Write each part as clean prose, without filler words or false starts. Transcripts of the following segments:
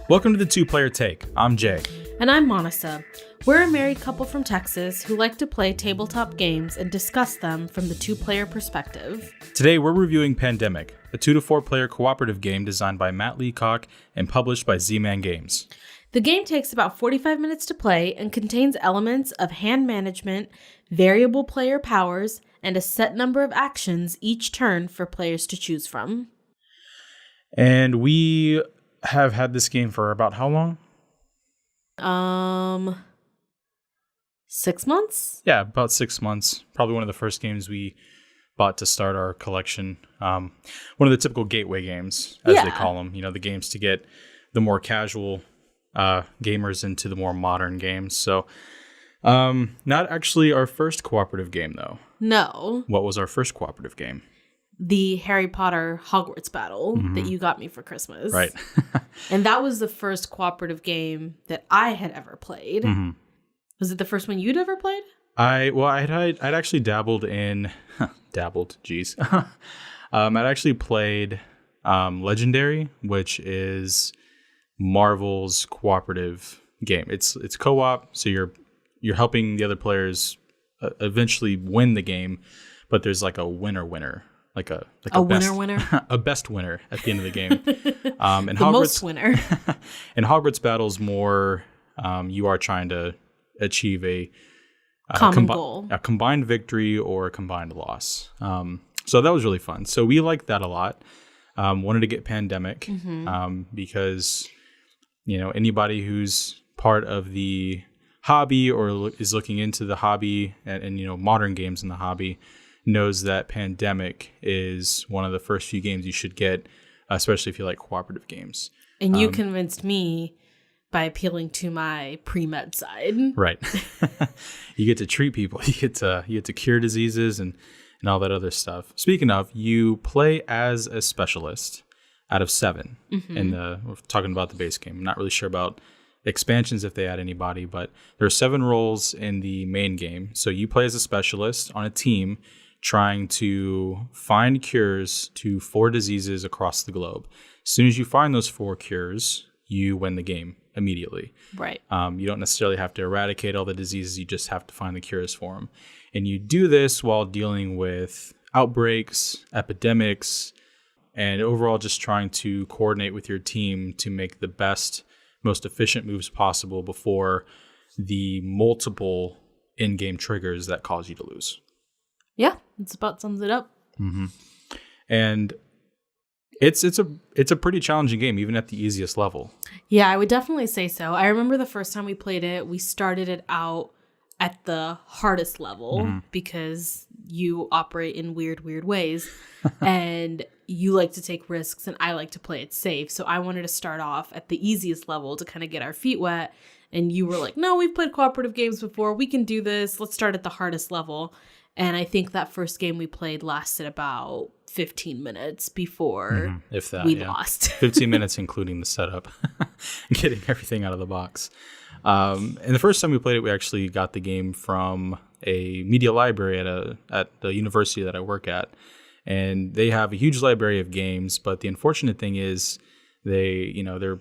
Welcome to the Two-Player Take. I'm Jay. And I'm Monisa. We're a married couple from Texas who like to play tabletop games and discuss them from the two-player perspective. Today we're reviewing Pandemic, a 2 to 4 player cooperative game designed by Matt Leacock and published by Z-Man Games. The game takes about 45 minutes to play and contains elements of hand management, variable player powers, and a set number of actions each turn for players to choose from. And we have had this game for about how long? 6 months? Yeah, about 6 months. Probably one of the first games we bought to start our collection. One of the typical gateway games, as they call them. You know, the games to get the more casual gamers into the more modern games. So, not actually our first cooperative game, though. No. What was our first cooperative game? The Harry Potter Hogwarts battle that you got me for Christmas. Right. And that was the first cooperative game that I had ever played. Mm-hmm. Was it the first one you'd ever played? I'd actually dabbled in... geez. I'd actually played Legendary, which is Marvel's cooperative game. It's co-op, so you're helping the other players eventually win the game, but there's like a winner. Like a best winner, a best winner at the end of the game. And the most winner. And Hogwarts battles more. You are trying to achieve a common goal, a combined victory or a combined loss. So that was really fun. So we liked that a lot. Wanted to get Pandemic because anybody who's part of the hobby or is looking into the hobby and modern games in the hobby knows that Pandemic is one of the first few games you should get, especially if you like cooperative games. And you convinced me by appealing to my pre-med side. Right. You get to treat people. You get to cure diseases and all that other stuff. Speaking of, you play as a specialist out of 7. And we're talking about the base game. I'm not really sure about expansions if they add anybody, but there are 7 roles in the main game. So you play as a specialist on a team trying to find cures to 4 diseases across the globe. As soon as you find those 4 cures, you win the game immediately. Right. You don't necessarily have to eradicate all the diseases. You just have to find the cures for them. And you do this while dealing with outbreaks, epidemics, and overall just trying to coordinate with your team to make the best, most efficient moves possible before the multiple in-game triggers that cause you to lose. Yeah, it's about sums it up. Mm-hmm. And it's a pretty challenging game, even at the easiest level. Yeah, I would definitely say so. I remember the first time we played it, we started it out at the hardest level because you operate in weird ways and you like to take risks and I like to play it safe. So I wanted to start off at the easiest level to kind of get our feet wet. And you were like, no, we've played cooperative games before. We can do this. Let's start at the hardest level. And I think that first game we played lasted about 15 minutes before we lost. 15 minutes, including the setup, getting everything out of the box. And the first time we played it, we actually got the game from a media library at the university that I work at. And they have a huge library of games, but the unfortunate thing is their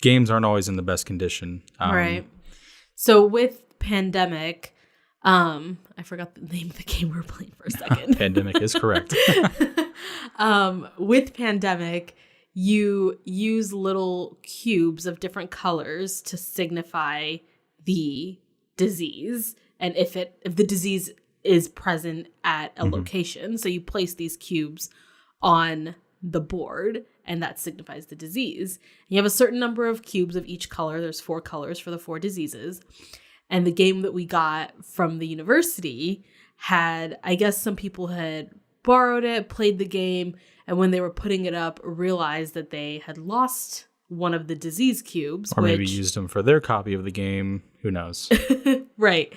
games aren't always in the best condition. Right. So with Pandemic, I forgot the name of the game we were playing for a second. Pandemic is correct. With Pandemic, you use little cubes of different colors to signify the disease and if the disease is present at a location. So you place these cubes on the board and that signifies the disease. You have a certain number of cubes of each color. There's 4 colors for the 4 diseases. And the game that we got from the university had, I guess some people had borrowed it, played the game, and when they were putting it up, realized that they had lost one of the disease cubes. Or maybe used them for their copy of the game. Who knows? Right.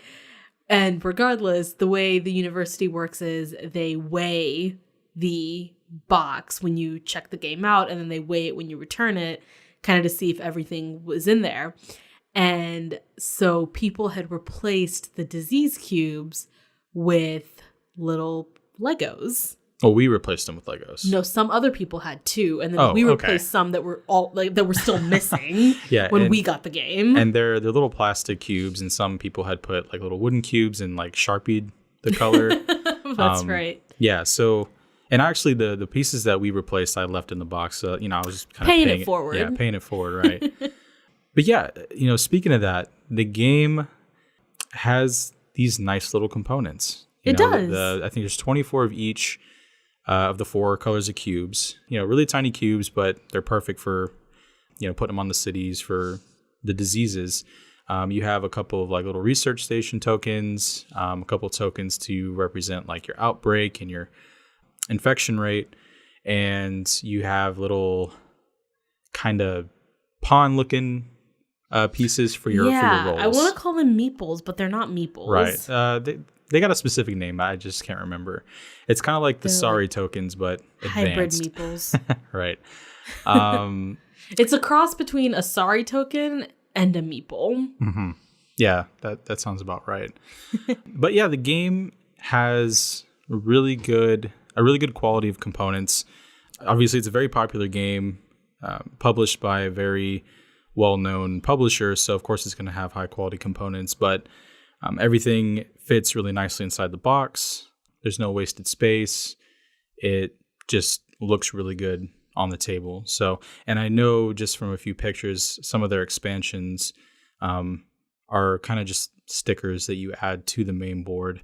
And regardless, the way the university works is they weigh the box when you check the game out, and then they weigh it when you return it, kind of to see if everything was in there. And so people had replaced the disease cubes with little Legos. Well, we replaced them with Legos. No, some other people had too, and then we replaced some that were still missing when we got the game. And they're little plastic cubes, and some people had put like little wooden cubes and like Sharpied the color. That's right. Yeah. So, and actually, the pieces that we replaced, I left in the box. I was just kind of paying it forward. Yeah, paying it forward, right? But yeah, speaking of that, the game has these nice little components. It does. I think there's 24 of each. Of the 4 colors of cubes, really tiny cubes, but they're perfect for, putting them on the cities for the diseases. You have a couple of like little research station tokens, a couple of tokens to represent like your outbreak and your infection rate. And you have little kind of pawn looking pieces for your rolls. I want to call them meeples, but they're not meeples. Right. They got a specific name. I just can't remember. It's kind of like the Sorry tokens, but advanced. Hybrid meeples. Right. It's a cross between a Sorry token and a meeple. Mm-hmm. Yeah, that sounds about right. But yeah, the game has a really good quality of components. Obviously, it's a very popular game, published by a very well-known publisher, so of course it's going to have high-quality components, but everything fits really nicely inside the box. There's no wasted space. It just looks really good on the table. So, and I know just from a few pictures, some of their expansions are kind of just stickers that you add to the main board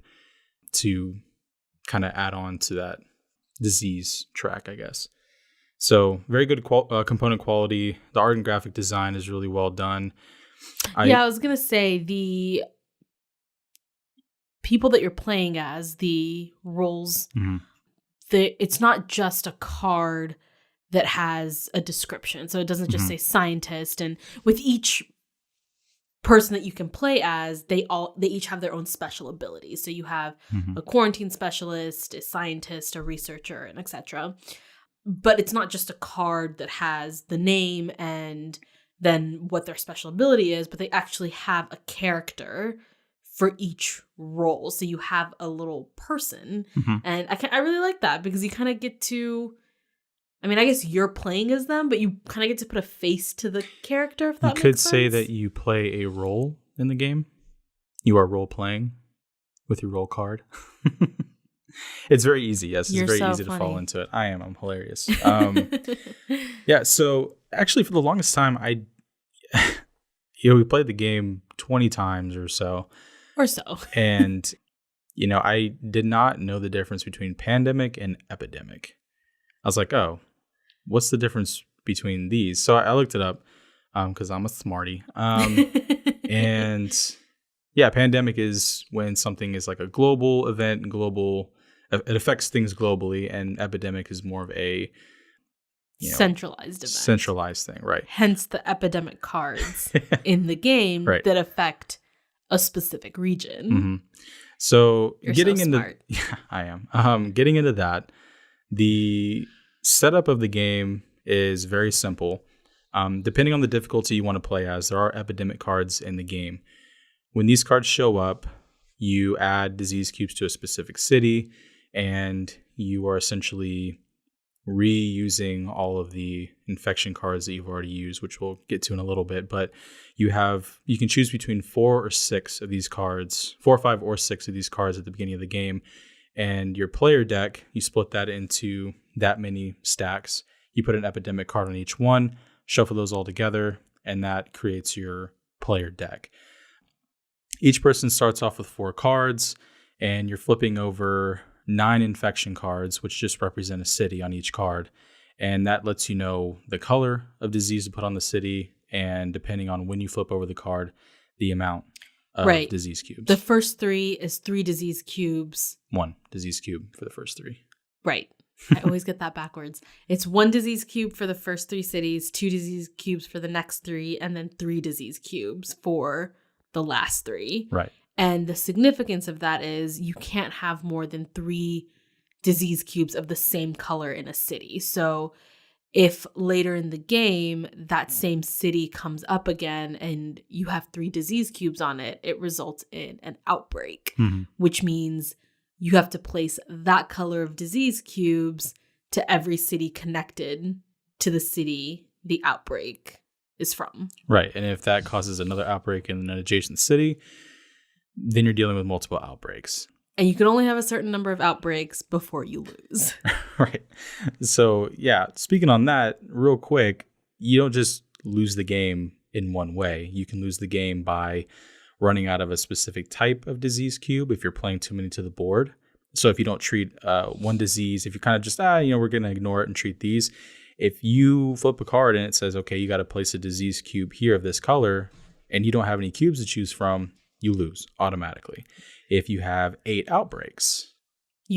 to kind of add on to that disease track, I guess. So very good component quality. The art and graphic design is really well done. I was going to say the people that you're playing as, the roles, it's not just a card that has a description. So it doesn't just say scientist. And with each person that you can play as, they each have their own special abilities. So you have a quarantine specialist, a scientist, a researcher, and etc. But it's not just a card that has the name and then what their special ability is, but they actually have a character for each role. So you have a little person. And I really like that because you kind of get to, I mean, I guess you're playing as them, but you kind of get to put a face to the character, if that makes sense. You could say that you play a role in the game. You are role playing with your role card. It's very easy. Yes, it's very easy to fall into it. I'm hilarious. Yeah, so actually for the longest time, we played the game 20 times or so. And, I did not know the difference between pandemic and epidemic. I was like, oh, what's the difference between these? So I looked it up because I'm a smarty. And yeah, pandemic is when something is like a global event, it affects things globally, and epidemic is more of a centralized event. Centralized thing, right. Hence the epidemic cards in the game that affect a specific region. So You're getting so into smart. Yeah, I am. Getting into that, the setup of the game is very simple. Depending on the difficulty you want to play as, there are epidemic cards in the game. When these cards show up, you add disease cubes to a specific city, and you are essentially reusing all of the infection cards that you've already used, which we'll get to in a little bit. But you can choose between 4 or 6 of these cards, 4, 5, or 6 of these cards at the beginning of the game. And your player deck, you split that into that many stacks. You put an epidemic card on each one, shuffle those all together, and that creates your player deck. Each person starts off with 4 cards, and you're flipping over 9 infection cards, which just represent a city on each card. And that lets you know the color of disease to put on the city, and depending on when you flip over the card, the amount of disease cubes. The first 3 is 3 disease cubes. 1 disease cube for the first 3. Right. I always get that backwards. It's 1 disease cube for the first 3 cities, 2 disease cubes for the next 3, and then 3 disease cubes for the last 3. Right. And the significance of that is you can't have more than 3 disease cubes of the same color in a city. So if later in the game that same city comes up again and you have 3 disease cubes on it, it results in an outbreak, which means you have to place that color of disease cubes to every city connected to the city the outbreak is from. Right. And if that causes another outbreak in an adjacent city, then you're dealing with multiple outbreaks. And you can only have a certain number of outbreaks before you lose. Right. So, yeah, speaking on that real quick, you don't just lose the game in one way. You can lose the game by running out of a specific type of disease cube if you're playing too many to the board. So if you don't treat one disease, if you kind of just, we're going to ignore it and treat these. If you flip a card and it says, okay, you got to place a disease cube here of this color, and you don't have any cubes to choose from, you lose automatically. If you have 8 outbreaks,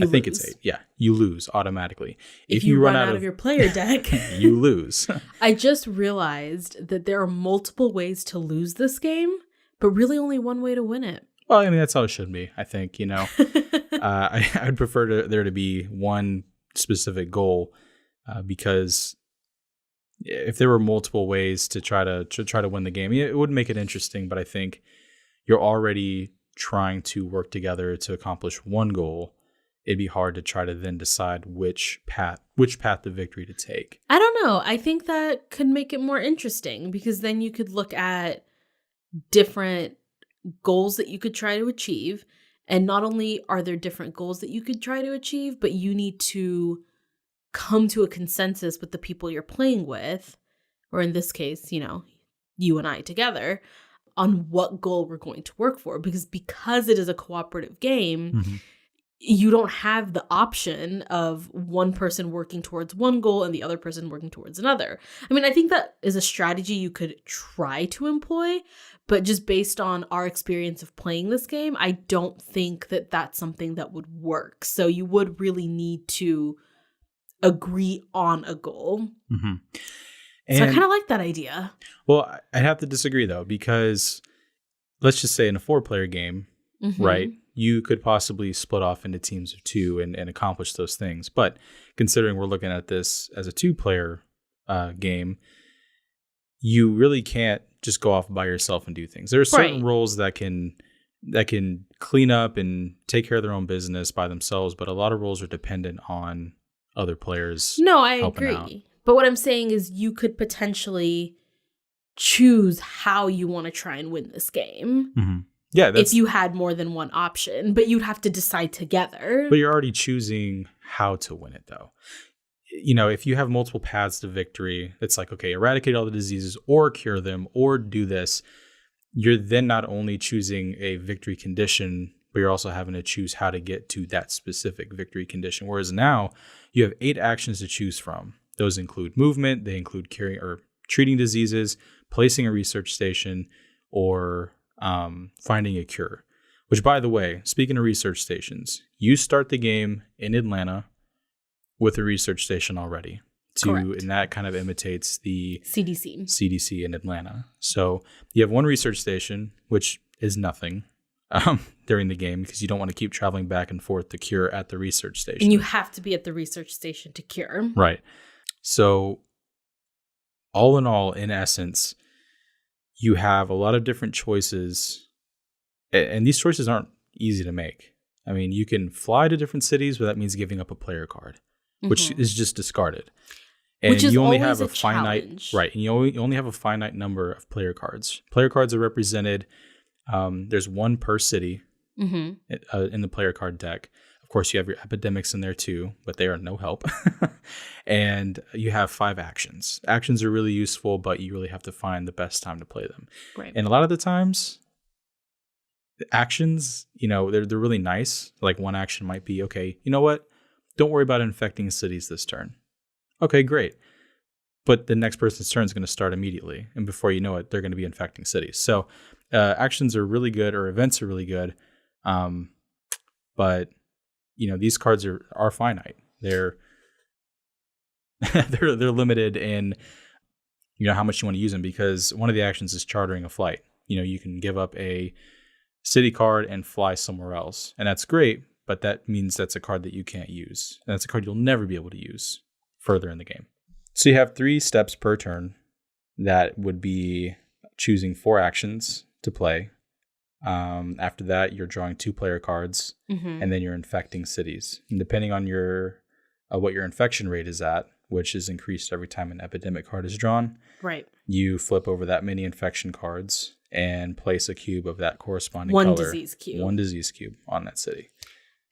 I think it's 8. Yeah, you lose automatically. If you run out of your player deck, you lose. I just realized that there are multiple ways to lose this game, but really only one way to win it. Well, I mean, that's how it should be, I think, I would prefer there to be one specific goal because if there were multiple ways to try to win the game, it would make it interesting, but I think you're already trying to work together to accomplish one goal. It'd be hard to try to then decide which path to victory to take. I don't know. I think that could make it more interesting because then you could look at different goals that you could try to achieve. And not only are there different goals that you could try to achieve, but you need to come to a consensus with the people you're playing with, or in this case, you and I together, on what goal we're going to work for. Because it is a cooperative game, you don't have the option of one person working towards one goal and the other person working towards another. I mean, I think that is a strategy you could try to employ, but just based on our experience of playing this game, I don't think that that's something that would work. So you would really need to agree on a goal. So I kind of like that idea. Well, I'd have to disagree, though, because let's just say in a 4-player game, right, you could possibly split off into teams of 2 and accomplish those things. But considering we're looking at this as a 2-player game, you really can't just go off by yourself and do things. There are certain roles that can clean up and take care of their own business by themselves, but a lot of roles are dependent on other players. No, I agree. Out. But what I'm saying is you could potentially choose how you want to try and win this game. Yeah, if you had more than one option, but you'd have to decide together. But you're already choosing how to win it, though. If you have multiple paths to victory, it's like, okay, eradicate all the diseases or cure them or do this. You're then not only choosing a victory condition, but you're also having to choose how to get to that specific victory condition. Whereas now you have 8 actions to choose from. Those include movement, they include curing or treating diseases, placing a research station, or finding a cure. Which, by the way, speaking of research stations, you start the game in Atlanta with a research station already. Correct. And that kind of imitates the CDC in Atlanta. So you have one research station, which is nothing during the game because you don't want to keep traveling back and forth to cure at the research station. And you have to be at the research station to cure. Right. So all in all, in essence, you have a lot of different choices, and these choices aren't easy to make. I mean, you can fly to different cities, but that means giving up a player card, which is just discarded. And which is you only always have a finite challenge. Right, and you only have a finite number of player cards. Player cards are represented. There's one per city in the player card deck. Of course, you have your epidemics in there too, but they are no help. And you have 5 actions. Actions are really useful, but you really have to find the best time to play them. Right. And a lot of the times, the actions, they're really nice. Like one action might be, okay, you know what? Don't worry about infecting cities this turn. Okay, great. But the next person's turn is going to start immediately. And before you know it, they're going to be infecting cities. So actions are really good, or events are really good. But these cards are finite. They're they're limited in how much you want to use them, because one of the actions is chartering a flight. You can give up a city card and fly somewhere else, and that's great, but that means that's a card that you can't use, and that's a card you'll never be able to use further in the game. So you have 3 steps per turn. That would be choosing 4 actions to play. After that, you're drawing 2 player cards, and then you're infecting cities. And depending on your what your infection rate is at, which is increased every time an epidemic card is drawn, right? You flip over that many infection cards and place a cube of that corresponding One color. disease cube. One disease cube on that city.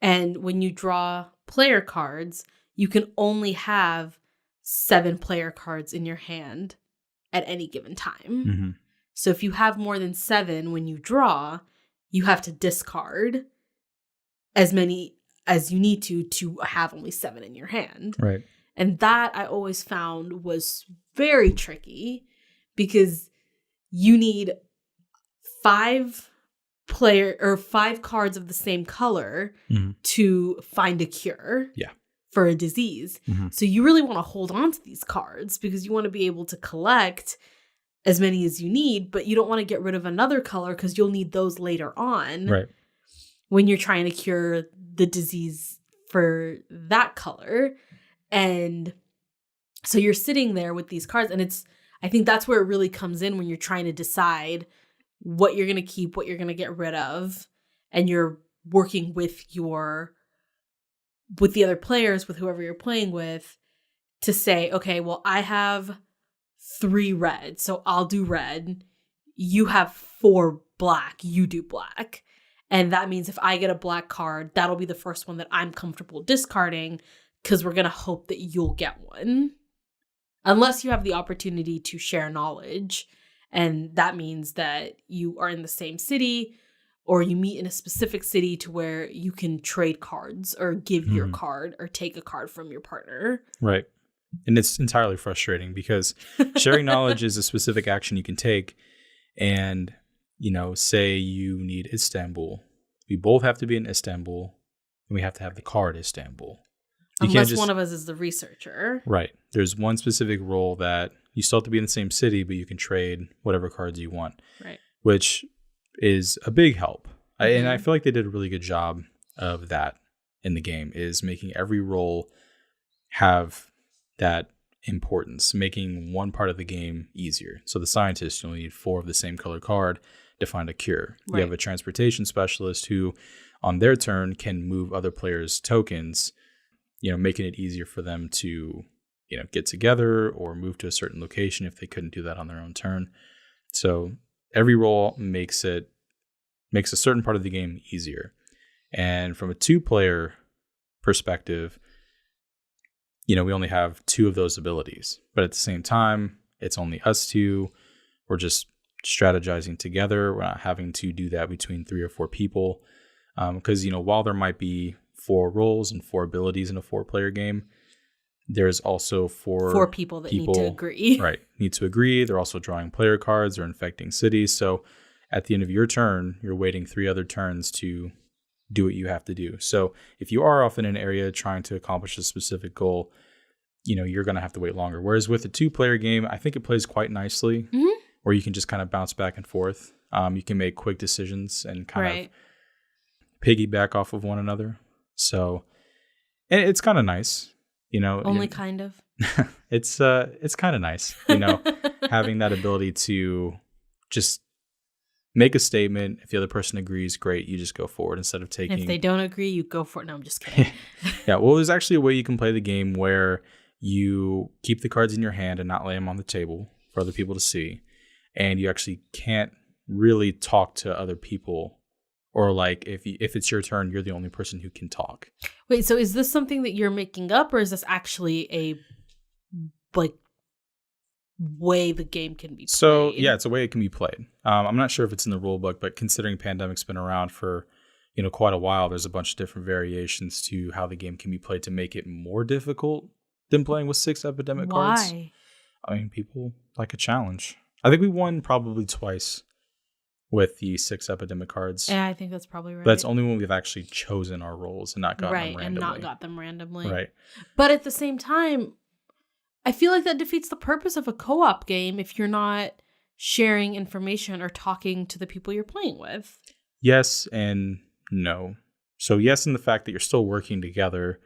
And when you draw player cards, you can only have 7 player cards in your hand at any given time. So if you have more than 7 when you draw, you have to discard as many as you need to have only 7 in your hand. Right. And that I always found was very tricky because you need 5 cards of the same color to find a cure for a disease. So you really want to hold on to these cards because you want to be able to collect as many as you need, but you don't want to get rid of another color because you'll need those later on. Right. When you're trying to cure the disease for that color. And so you're sitting there with these cards, and I think that's where it really comes in when you're trying to decide what you're going to keep, what you're going to get rid of, and you're working with the other players, with whoever you're playing with, to say, okay, well, I have 3 red, so I'll do red. You have 4 black, you do black. And that means if I get a black card, that'll be the first one that I'm comfortable discarding because we're going to hope that you'll get one. Unless you have the opportunity to share knowledge. And that means that you are in the same city or you meet in a specific city to where you can trade cards or give your card or take a card from your partner. Right. And it's entirely frustrating because sharing knowledge is a specific action you can take. And, say you need Istanbul. We both have to be in Istanbul and we have to have the card Istanbul. Unless one of us is the researcher. Right. There's one specific rule that you still have to be in the same city, but you can trade whatever cards you want. Right. Which is a big help. And I feel like they did a really good job of that in the game, is making every role have that importance, making one part of the game easier. So the scientist, you'll need 4 of the same color card to find a cure. Right. You have a transportation specialist who, on their turn, can move other players' tokens, making it easier for them to, get together or move to a certain location if they couldn't do that on their own turn. So every role makes a certain part of the game easier. And from a 2-player perspective, we only have 2 of those abilities. But at the same time, it's only us 2. We're just strategizing together. We're not having to do that between 3 or 4 people. Because, while there might be 4 roles and 4 abilities in a 4-player game, there's also 4 people that need to agree. Right. Need to agree. They're also drawing player cards or infecting cities. So at the end of your turn, you're waiting 3 other turns to do what you have to do. So if you are off in an area trying to accomplish a specific goal, you're going to have to wait longer. Whereas with a 2-player game, I think it plays quite nicely, where you can just kind of bounce back and forth. You can make quick decisions and kind of piggyback off of one another. So, and it's kind of nice, Only kind of. It's kind of nice, having that ability to just make a statement. If the other person agrees, great. You just go forward instead of taking. If they don't agree, you go for it. No, I'm just kidding. Yeah. Well, there's actually a way you can play the game where you keep the cards in your hand and not lay them on the table for other people to see. And you actually can't really talk to other people, or like if it's your turn, you're the only person who can talk. Wait, so is this something that you're making up, or is this actually a way the game can be played? So yeah, it's a way it can be played. I'm not sure if it's in the rule book, but considering Pandemic's been around for quite a while, there's a bunch of different variations to how the game can be played to make it more difficult than playing with 6 epidemic cards. Why? I mean, people like a challenge. I think we won probably twice with the 6 epidemic cards. Yeah, I think that's probably right. But that's only when we've actually chosen our roles and not gotten them randomly. And not got them randomly. Right. But at the same time, I feel like that defeats the purpose of a co-op game if you're not sharing information or talking to the people you're playing with. Yes and no. So yes in the fact that you're still working together,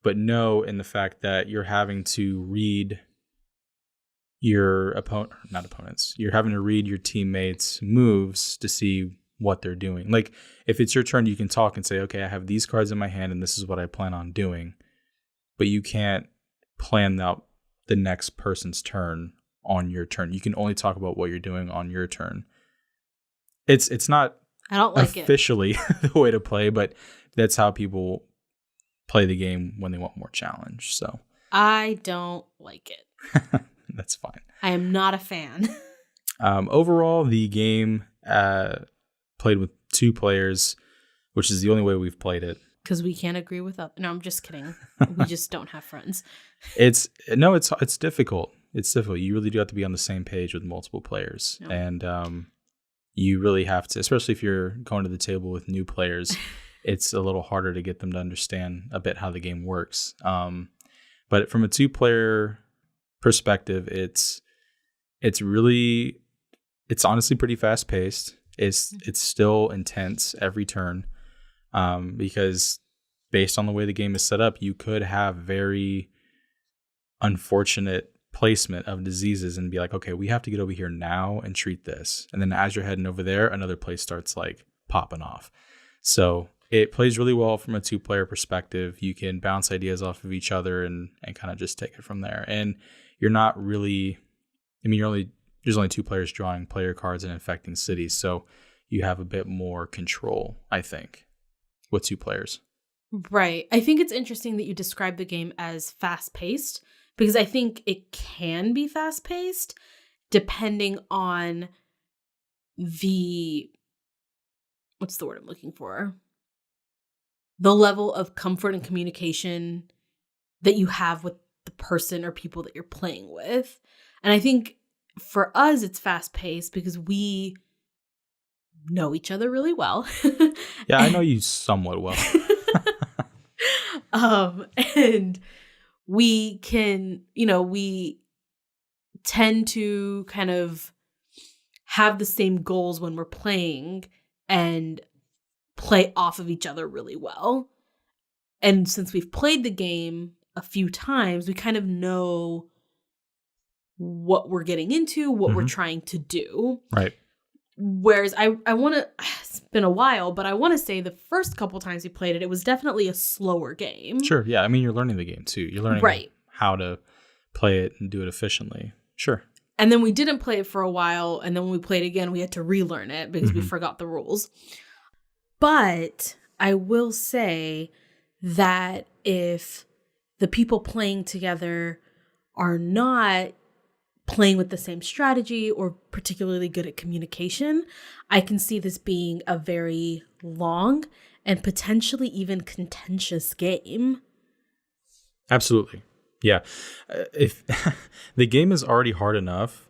but no in the fact that you're having to read your not opponents, you're having to read your teammates' moves to see what they're doing. Like if it's your turn, you can talk and say, okay, I have these cards in my hand and this is what I plan on doing. But you can't plan out the next person's turn on your turn. You can only talk about what you're doing on your turn. It's not I don't like officially the way to play, but that's how people play the game when they want more challenge. So I don't like it. That's fine. I am not a fan. Overall, the game played with 2 players, which is the only way we've played it. Because we can't agree with others. No, I'm just kidding. We just don't have friends. It's difficult. It's difficult. You really do have to be on the same page with multiple players. No. And you really have to, especially if you're going to the table with new players, it's a little harder to get them to understand a bit how the game works. But from a 2-player perspective, it's honestly pretty fast paced. It's still intense every turn, because based on the way the game is set up, you could have very unfortunate placement of diseases and be like, okay, we have to get over here now and treat this. And then as you're heading over there, another place starts like popping off. So it plays really well from a 2-player perspective. You can bounce ideas off of each other and kind of just take it from there. And you're not really, there's only 2 players drawing player cards and infecting cities. So you have a bit more control, I think, with 2 players. Right. I think it's interesting that you describe the game as fast-paced, because I think it can be fast-paced depending on what's the word I'm looking for? The level of comfort and communication that you have with the person or people that you're playing with. And I think for us, it's fast-paced because we know each other really well. Yeah, I know you somewhat well. And we can, we tend to kind of have the same goals when we're playing and play off of each other really well. And since we've played the game a few times, we kind of know what we're getting into, what we're trying to do. Right. Whereas I want to, it's been a while, but I want to say the first couple times we played it, it was definitely a slower game. Sure. Yeah. I mean, you're learning the game too. You're learning how to play it and do it efficiently. Sure. And then we didn't play it for a while. And then when we played again, we had to relearn it because we forgot the rules. But I will say that if the people playing together are not playing with the same strategy or particularly good at communication, I can see this being a very long and potentially even contentious game. Absolutely. Yeah. If the game is already hard enough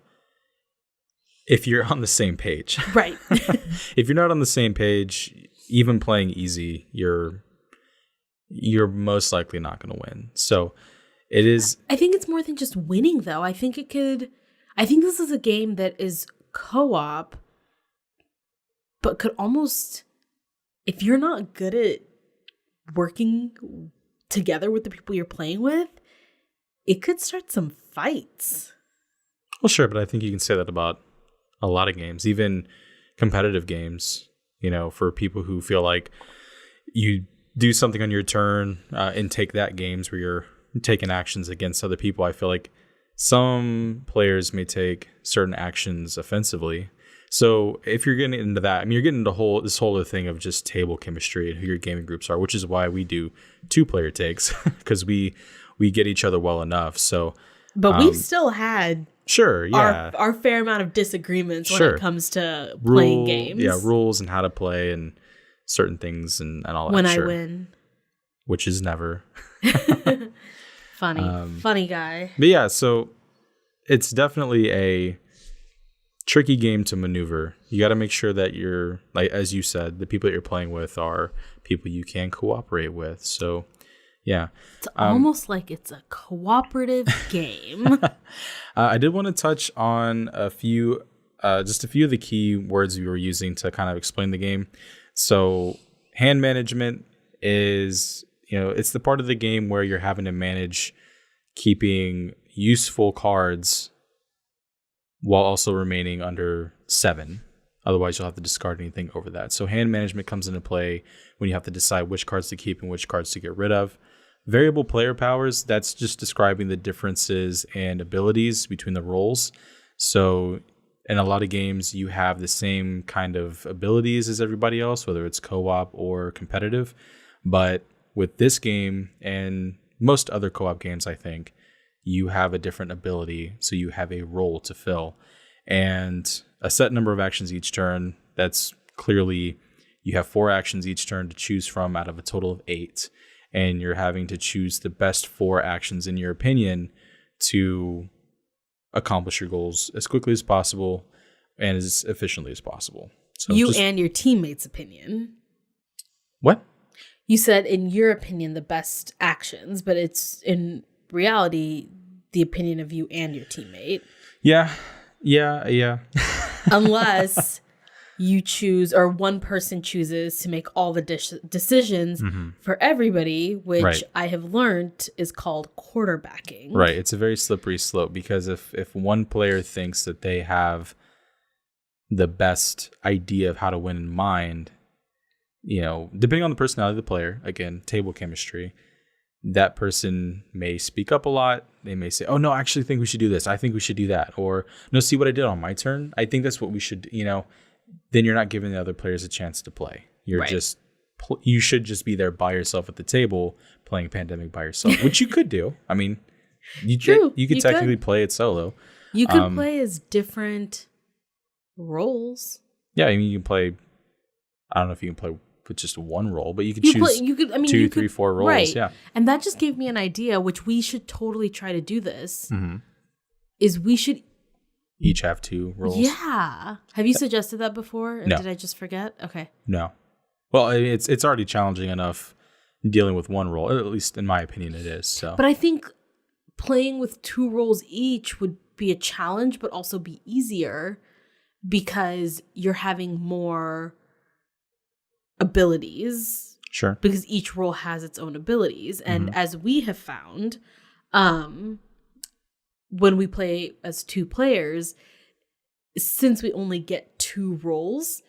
if you're on the same page. Right. If you're not on the same page, even playing easy, you're most likely not going to win. So it is. I think it's more than just winning, though. I think this is a game that is co-op, but could almost, if you're not good at working together with the people you're playing with, it could start some fights. Well, sure, but I think you can say that about a lot of games, even competitive games, for people who feel like you do something on your turn and take that games where you're taking actions against other people. I feel like some players may take certain actions offensively. So if you're getting into that, you're getting into this whole other thing of just table chemistry and who your gaming groups are, which is why we do 2-player takes, because we get each other well enough. So, but we've still had our fair amount of disagreements when it comes to playing games. Yeah, rules and how to play and certain things and all that. When I win, which is never. Funny guy. But yeah, so it's definitely a tricky game to maneuver. You got to make sure that you're, like as you said, the people that you're playing with are people you can cooperate with. So yeah, it's almost like it's a cooperative game. I did want to touch on just a few of the key words we were using to kind of explain the game. So hand management is, it's the part of the game where you're having to manage keeping useful cards while also remaining under 7. Otherwise, you'll have to discard anything over that. So hand management comes into play when you have to decide which cards to keep and which cards to get rid of. Variable player powers, that's just describing the differences and abilities between the roles. So in a lot of games, you have the same kind of abilities as everybody else, whether it's co-op or competitive. But with this game and most other co-op games, I think, you have a different ability. So you have a role to fill. And a set number of actions each turn. That's clearly, you have 4 actions each turn to choose from out of a total of 8. And you're having to choose the best 4 actions, in your opinion, to accomplish your goals as quickly as possible and as efficiently as possible. So and your teammates' opinion. What? You said, in your opinion, the best actions, but it's in reality the opinion of you and your teammate. Yeah. Unless you choose, or one person chooses to make all the decisions for everybody, which I have learned is called quarterbacking. Right. It's a very slippery slope, because if one player thinks that they have the best idea of how to win in mind, depending on the personality of the player, again, table chemistry, that person may speak up a lot. They may say, oh, no, I actually think we should do this. I think we should do that. Or, no, see what I did on my turn? I think that's what we should, then you're not giving the other players a chance to play. You're you should just be there by yourself at the table playing Pandemic by yourself, which you could do. I mean, you could technically play it solo. You could play as different roles. Yeah, I mean, you can play, I don't know if you can play with just one role, but you could choose 2, 3, 4 roles. Right. Yeah. And that just gave me an idea, which we should totally try to do this, is we should each have 2 roles. Yeah. Have you suggested that before? No. Did I just forget? Okay. No. Well, it's already challenging enough dealing with one role. At least in my opinion, it is. So. But I think playing with 2 roles each would be a challenge, but also be easier because you're having more abilities. Sure. Because each role has its own abilities. And as we have found, when we play as 2 players, since we only get 2 roles,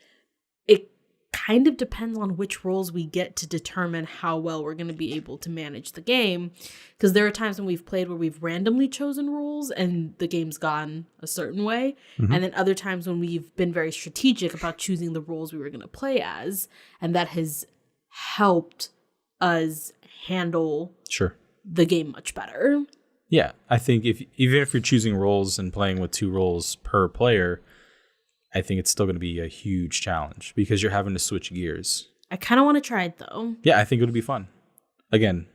it kind of depends on which roles we get to determine how well we're going to be able to manage the game. Because there are times when we've played where we've randomly chosen roles and the game's gone a certain way. And then other times when we've been very strategic about choosing the roles we were going to play as. And that has helped us handle the game much better. Yeah, I think even if you're choosing roles and playing with 2 roles per player, I think it's still going to be a huge challenge because you're having to switch gears. I kind of want to try it though. Yeah, I think it would be fun. Again,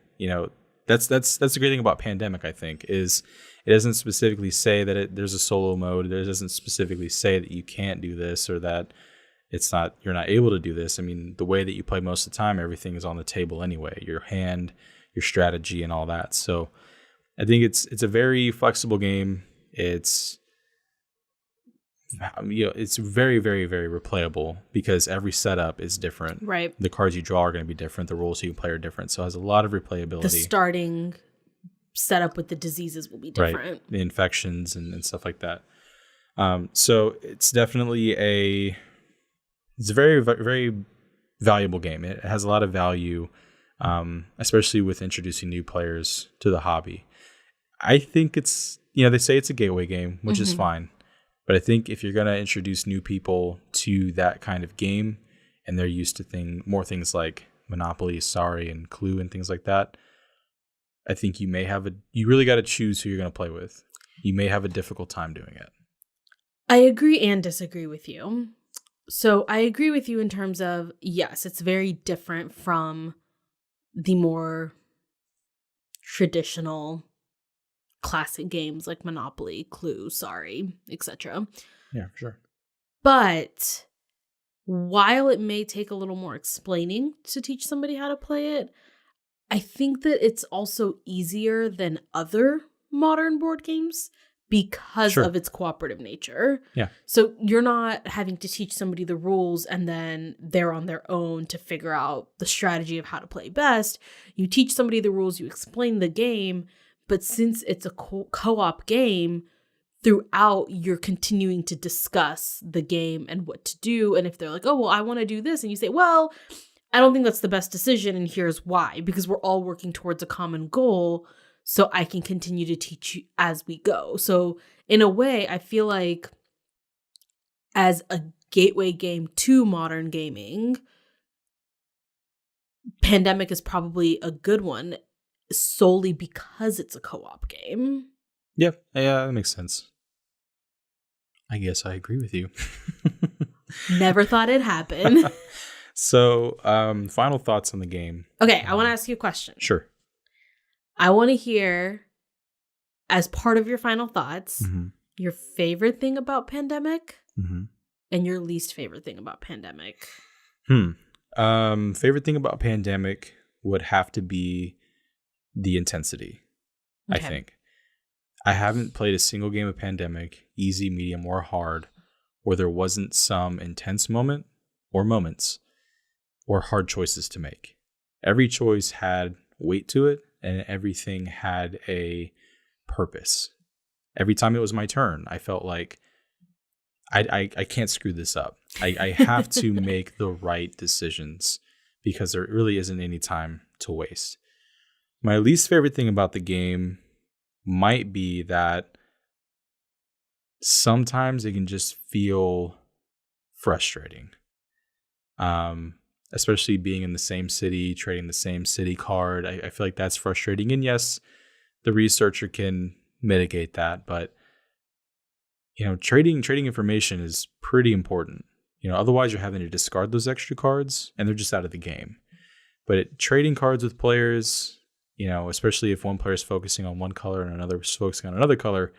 that's the great thing about Pandemic. I think is it doesn't specifically say that there's a solo mode. It doesn't specifically say that you can't do this or that you're not able to do this. I mean, the way that you play most of the time, everything is on the table anyway. Your hand, your strategy, and all that. So I think it's a very flexible game. It's very, very, very replayable because every setup is different. Right. The cards you draw are going to be different. The roles you play are different. So it has a lot of replayability. The starting setup with the diseases will be different. Right. The infections and stuff like that. So it's definitely it's a very, very valuable game. It has a lot of value, especially with introducing new players to the hobby. I think it's, they say it's a gateway game, which is fine. But I think if you're going to introduce new people to that kind of game and they're used to more things like Monopoly, Sorry, and Clue and things like that, I think you really got to choose who you're going to play with. You may have a difficult time doing it. I agree and disagree with you. So I agree with you in terms of, yes, it's very different from the more traditional classic games like Monopoly, Clue, Sorry, etc. Yeah, for sure. But while it may take a little more explaining to teach somebody how to play it, I think that it's also easier than other modern board games because of its cooperative nature. Yeah. So you're not having to teach somebody the rules and then they're on their own to figure out the strategy of how to play best. You teach somebody the rules, you explain the game, but since it's a co-op game, throughout, you're continuing to discuss the game and what to do. And if they're like, oh, well, I want to do this. And you say, well, I don't think that's the best decision. And here's why. Because we're all working towards a common goal. So I can continue to teach you as we go. So in a way, I feel like as a gateway game to modern gaming, Pandemic is probably a good one solely because it's a co-op game. Yeah, that makes sense. I guess I agree with you. Never thought it'd happen. So, final thoughts on the game. Okay, I want to ask you a question. Sure. I want to hear, as part of your final thoughts, your favorite thing about Pandemic and your least favorite thing about Pandemic. Favorite thing about Pandemic would have to be the intensity, okay. I think. I haven't played a single game of Pandemic, easy, medium, or hard, where there wasn't some intense moment or moments or hard choices to make. Every choice had weight to it, and everything had a purpose. Every time it was my turn, I felt like I can't screw this up. I have to make the right decisions because there really isn't any time to waste. My least favorite thing about the game might be that sometimes it can just feel frustrating. Especially being in the same city, trading the same city card. I feel like that's frustrating. And yes, the researcher can mitigate that, but trading information is pretty important. Otherwise you're having to discard those extra cards and they're just out of the game. But trading cards with players, especially if one player is focusing on one color and another is focusing on another color,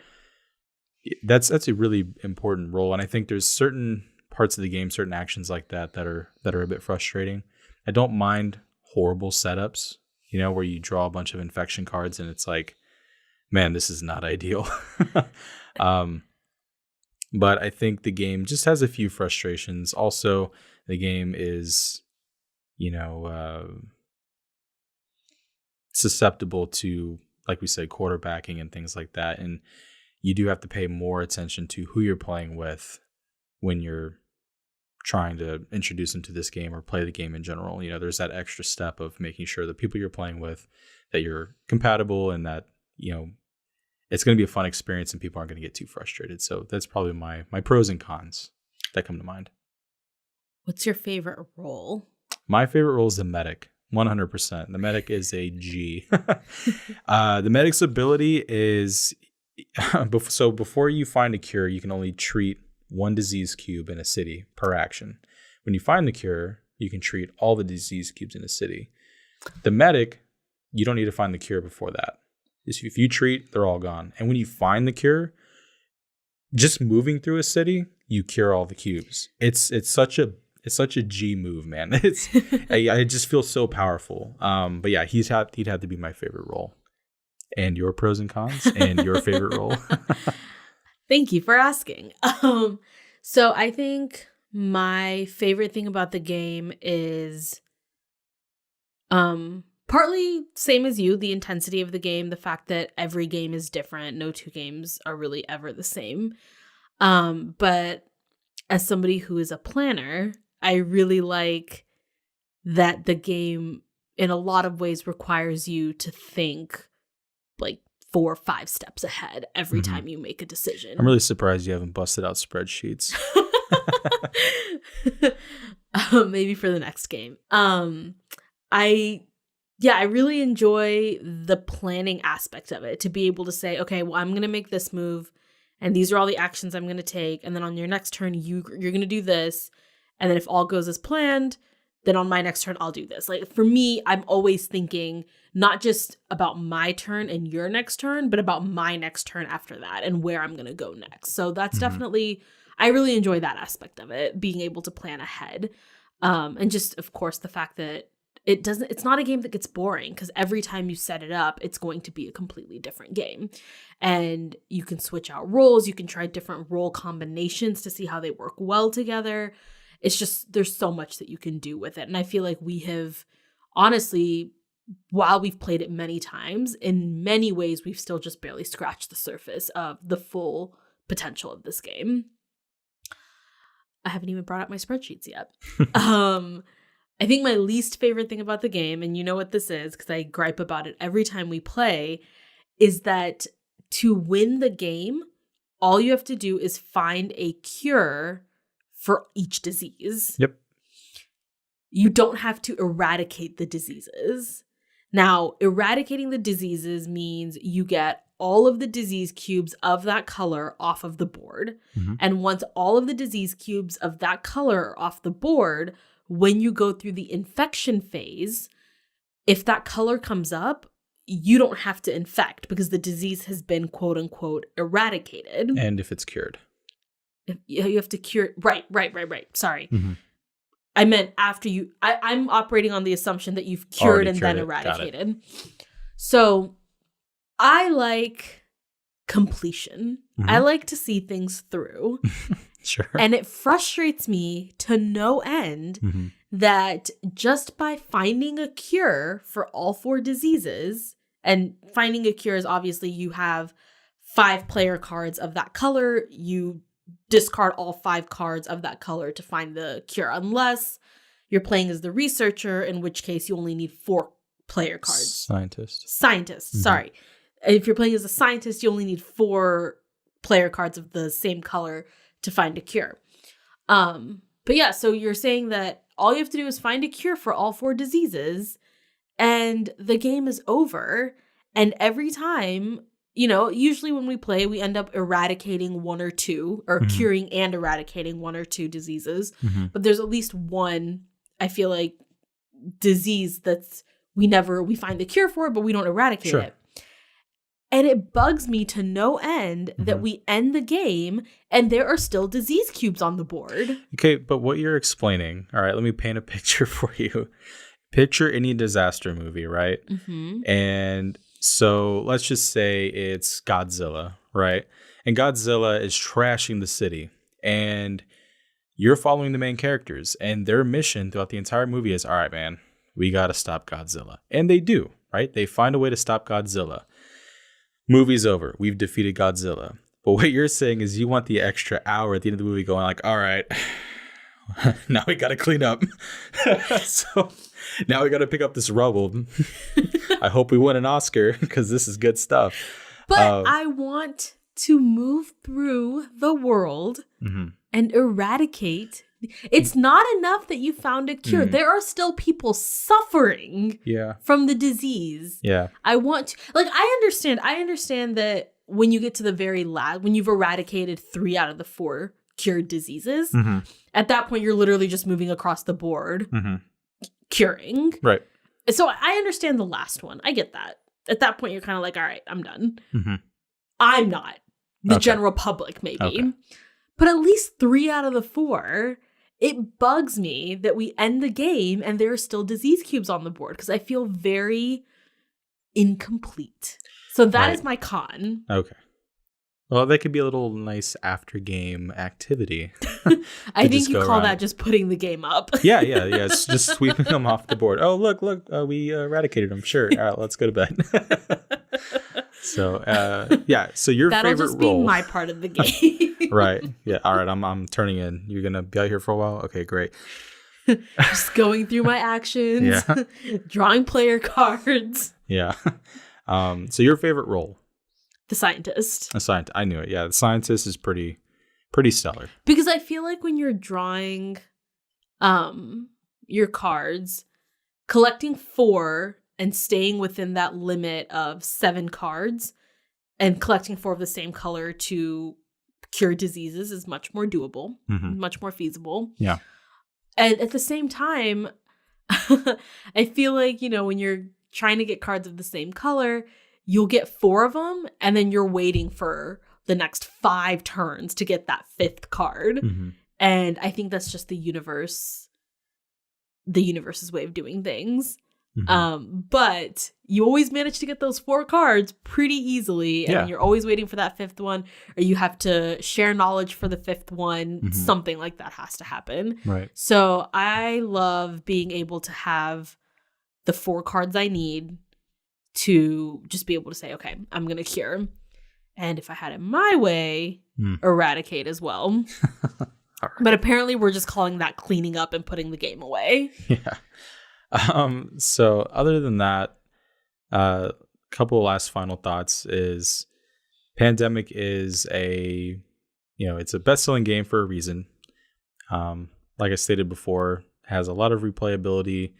that's a really important role. And I think there's certain parts of the game, certain actions like that are a bit frustrating. I don't mind horrible setups, where you draw a bunch of infection cards and it's like, man, this is not ideal. But I think the game just has a few frustrations. Also, the game is, susceptible to, like we said, quarterbacking and things like that. And you do have to pay more attention to who you're playing with when you're trying to introduce them to this game or play the game in general. There's that extra step of making sure the people you're playing with, that you're compatible and that, it's going to be a fun experience and people aren't going to get too frustrated. So that's probably my pros and cons that come to mind. What's your favorite role? My favorite role is the medic, 100%. The medic is a G. The medic's ability is, so before you find a cure, you can only treat one disease cube in a city per action. When you find the cure, you can treat all the disease cubes in a city. The medic, you don't need to find the cure before that. If you treat, they're all gone. And when you find the cure, just moving through a city, you cure all the cubes. It's such a G move, man. I just feel so powerful. But yeah, he'd have to be my favorite role. And your pros and cons and your favorite role. Thank you for asking. So I think my favorite thing about the game is partly same as you, the intensity of the game, the fact that every game is different. No two games are really ever the same. But as somebody who is a planner, I really like that the game in a lot of ways requires you to think like 4 or 5 steps ahead every time you make a decision. I'm really surprised you haven't busted out spreadsheets. Maybe for the next game. I really enjoy the planning aspect of it, to be able to say, okay, well, I'm going to make this move and these are all the actions I'm going to take. And then on your next turn, you're going to do this. And then if all goes as planned, then on my next turn, I'll do this. Like for me, I'm always thinking not just about my turn and your next turn, but about my next turn after that and where I'm going to go next. So that's definitely, I really enjoy that aspect of it, being able to plan ahead. And just, of course, the fact that it's not a game that gets boring, because every time you set it up, it's going to be a completely different game. And you can switch out roles. You can try different role combinations to see how they work well together. It's just, there's so much that you can do with it. And I feel like we have, honestly, while we've played it many times, in many ways, we've still just barely scratched the surface of the full potential of this game. I haven't even brought up my spreadsheets yet. I think my least favorite thing about the game, and you know what this is because I gripe about it every time we play, is that to win the game, all you have to do is find a cure for each disease. Yep. You don't have to eradicate the diseases. Now, eradicating the diseases means you get all of the disease cubes of that color off of the board. Mm-hmm. And once all of the disease cubes of that color are off the board, when you go through the infection phase, if that color comes up, you don't have to infect because the disease has been quote unquote eradicated. And if it's cured. You have to cure. Right. Sorry. Mm-hmm. I meant after you, I'm operating on the assumption that you've cured and then eradicated. So I like completion. Mm-hmm. I like to see things through. Sure. And it frustrates me to no end mm-hmm. that just by finding a cure for all 4 diseases, and finding a cure is obviously you have 5 player cards of that color, you discard all 5 cards of that color to find the cure, unless you're playing as the researcher, in which case you only need 4 player cards. Scientist, mm-hmm. Sorry. If you're playing as a scientist, you only need 4 player cards of the same color to find a cure. But yeah, so you're saying that all you have to do is find a cure for all 4 diseases and the game is over. And every time, you know, usually when we play, we end up eradicating 1 or 2 or mm-hmm. curing and eradicating 1 or 2 diseases. Mm-hmm. But there's at least one, I feel like, disease that's we find the cure for, but we don't eradicate it. And it bugs me to no end mm-hmm. that we end the game and there are still disease cubes on the board. Okay, but what you're explaining, all right, let me paint a picture for you. Picture any disaster movie, right? Mm-hmm. And so let's just say it's Godzilla, right? And Godzilla is trashing the city. And you're following the main characters. And their mission throughout the entire movie is, all right, man, we got to stop Godzilla. And they do, right? They find a way to stop Godzilla. Movie's over. We've defeated Godzilla. But what you're saying is you want the extra hour at the end of the movie going like, all right, now we got to clean up. So now we got to pick up this rubble. I hope we win an Oscar because this is good stuff. But I want to move through the world mm-hmm. and eradicate. It's not enough that you found a cure. There are still people suffering from the disease. Yeah. I want to, like, I understand that when you get to the very last, when you've eradicated 3 out of the 4 cured diseases, mm-hmm. at that point, you're literally just moving across the board, mm-hmm. curing. Right. So I understand the last one. I get that. At that point, you're kind of like, all right, I'm done. Mm-hmm. I'm not. The general public, maybe. Okay. But at least 3 out of the 4, it bugs me that we end the game and there are still disease cubes on the board because I feel very incomplete. So that is my con. Okay. Well, that could be a little nice after game activity. I think you call that just putting the game up. Yeah. It's just sweeping them off the board. Oh, look, we eradicated them. Sure. All right, let's go to bed. So, so your That'll favorite just role. be my part of the game. Right. Yeah. All right. I'm turning in. You're going to be out here for a while? Okay, great. Just going through my actions. Yeah. Drawing player cards. Yeah. So your favorite role? The scientist. A scientist. I knew it. Yeah. The scientist is pretty stellar. Because I feel like when you're drawing your cards, collecting 4 and staying within that limit of 7 cards and collecting 4 of the same color to cure diseases is much more doable, mm-hmm. much more feasible. Yeah. And at the same time, I feel like, you know, when you're trying to get cards of the same color, you'll get 4 of them and then you're waiting for the next 5 turns to get that 5th card. Mm-hmm. And I think that's just the universe's way of doing things. Mm-hmm. But you always manage to get those 4 cards pretty easily. And you're always waiting for that 5th one, or you have to share knowledge for the 5th one. Mm-hmm. Something like that has to happen. Right. So I love being able to have the 4 cards I need to just be able to say, okay, I'm going to cure. And if I had it my way, eradicate as well. All right. But apparently we're just calling that cleaning up and putting the game away. Yeah. So other than that, couple of last final thoughts is Pandemic is it's a best-selling game for a reason. Like I stated before, has a lot of replayability.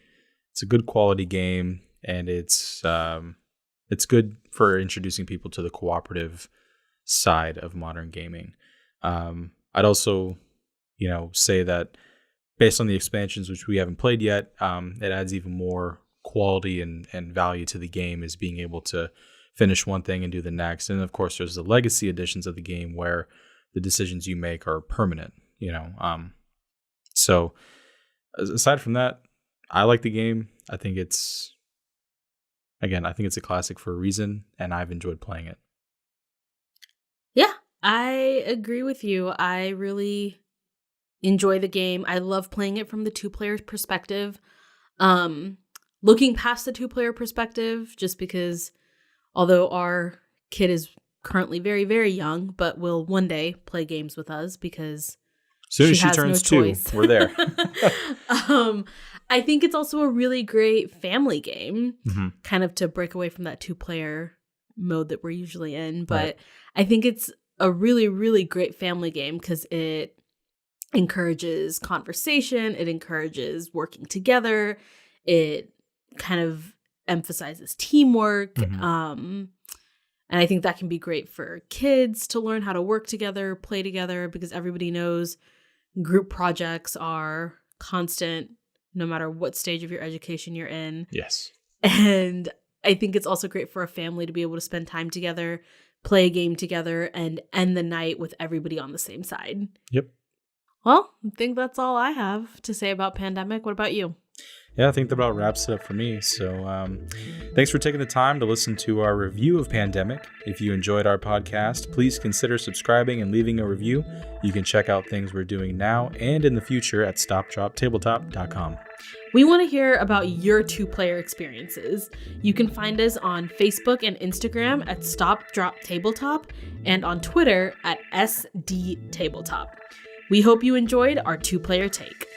It's a good quality game, and it's good for introducing people to the cooperative side of modern gaming. I'd also, say that based on the expansions, which we haven't played yet, it adds even more quality and value to the game, is being able to finish one thing and do the next. And of course, there's the legacy editions of the game where the decisions you make are permanent, So aside from that, I like the game. I think it's a classic for a reason, and I've enjoyed playing it. Yeah, I agree with you. I really enjoy the game. I love playing it from the 2-player perspective. Looking past the 2-player perspective, just because although our kid is currently very, very young, but will one day play games with us because as soon as she turns 2, we're there. I think it's also a really great family game, kind of to break away from that 2-player mode that we're usually in. But right. I think it's a really, really great family game because it encourages conversation. It encourages working together. It kind of emphasizes teamwork. And I think that can be great for kids to learn how to work together, play together, because everybody knows group projects are constant no matter what stage of your education you're in. Yes. And I think it's also great for a family to be able to spend time together, play a game together, and end the night with everybody on the same side. Yep. Well, I think that's all I have to say about Pandemic. What about you? Yeah, I think that about wraps it up for me. So thanks for taking the time to listen to our review of Pandemic. If you enjoyed our podcast, please consider subscribing and leaving a review. You can check out things we're doing now and in the future at stopdroptabletop.com. We want to hear about your 2-player experiences. You can find us on Facebook and Instagram at stopdroptabletop and on Twitter at SDTabletop. We hope you enjoyed our 2-player take.